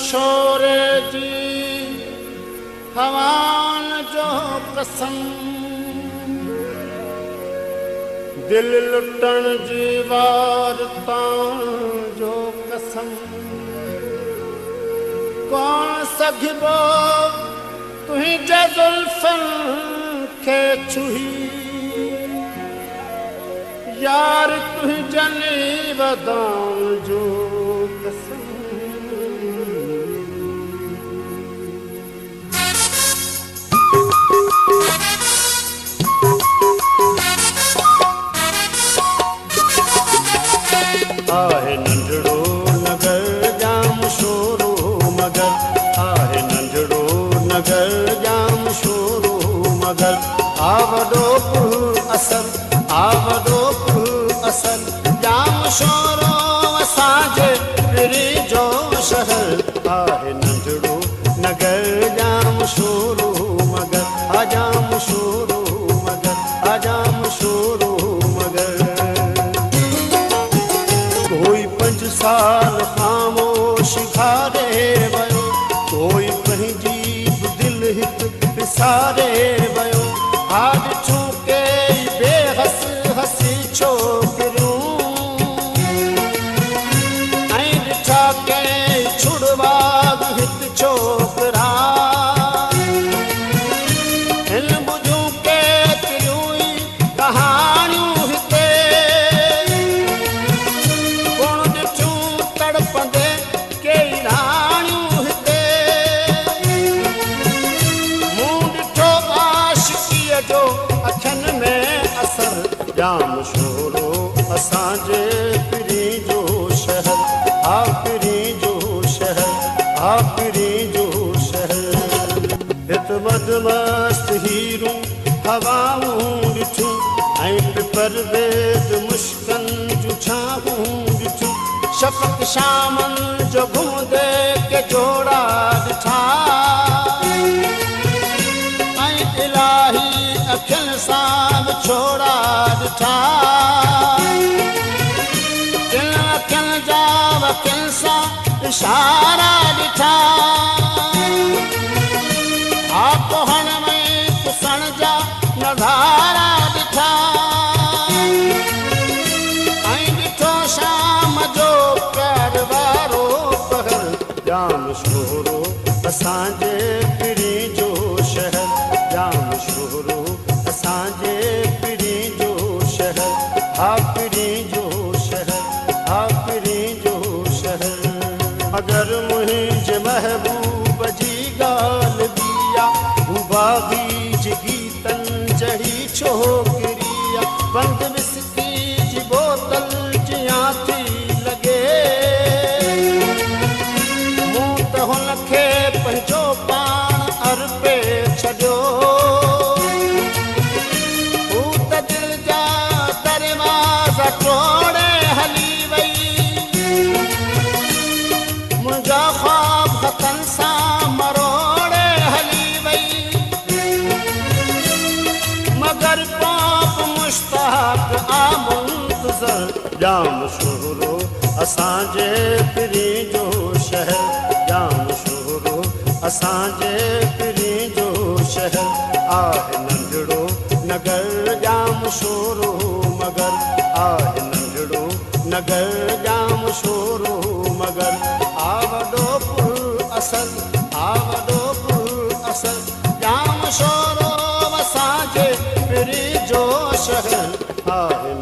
शोर जी हवान जो कसम दिल लुटण जी वारतां जो कसम कौन सघिबो तुंहिंजे ज़ुल्फ़नि खे छुही यार तुंहिंजनि वदां जो कसम आहे नंढड़ो नगर जाम शोरो मगर आहे नंढड़ो नगर जाम शोरो मगर आवडो असर आवडो असर जाम शोरो असांजे पिरी जो शहर आहे नंढड़ो नगर जाम शोरो मगर आ जाम शोरो मगर आ जाम शोरो मगर कोई 5 साल खामोश खारे वयो कोई पंहिंजी दिल हिक पिसारे वयो आज छूके बेहस हसी छोकरियूं ऐं ॾिठा के छुड़वा हिक छोकरा हिन बुझूं के तिरियूं ई कहाणियूं हिते कोण ॾिठूं तड़पंदे कई राणियूं हिते मूं ॾिठो आशिकीअ जो अखियुनि में असर जाम शोरो असांजे पिरी जो शहर आखिरी जो शहर आखिरी जो शहर हित मदमस्त हीरूं हवाऊं ॾिठूं ऐं पिपर वेद मुश्कन जूं छाऊं ॾिठूं शफ़क़ शामनि जो घुमंदे के जोड़ा ॾिठा ऐं इलाही अखियुनि सां छोड़ा ॾिठा दिल अखियुनि जा वकिल सां इशारा ॾिठा आपोहण में पुसण जा नज़ारा ॾिठा ऐं ॾिठो शाम जो प्यार वारो पहर जाम शोरो असांजे पिरी जो शहर जाम शोरो असांजे पिरी जो शहर आखिरी जो शहर आखिरी जो शहर अगर मुंहिंजे महबूब जी ॻाल्हि दिया हू बाग़ी जी गीतनि जहिड़ी छोकिरिया बंदि विस्की जी बोतल जियां थी लॻे मूं त हुनखे पंहिंजो पाण अर्पे छॾियो हू त दिलि जा दरवाज़ा टोड़े हली वई मुंहिंजा ख्वाब हथनि सां मरोड़े हली वई मगर पाप मुश्ताक आ मुंतज़र जाम शोरो असांजे पिरी जो शहर जाम शोरो असांजे पिरी जो शहर आहे नंढड़ो नगर जाम शोरो मगर आहे नंढड़ो नगर जाम शोरो मगर आवडो असर जाम शोरो असांजे पिरी जो शहर आहे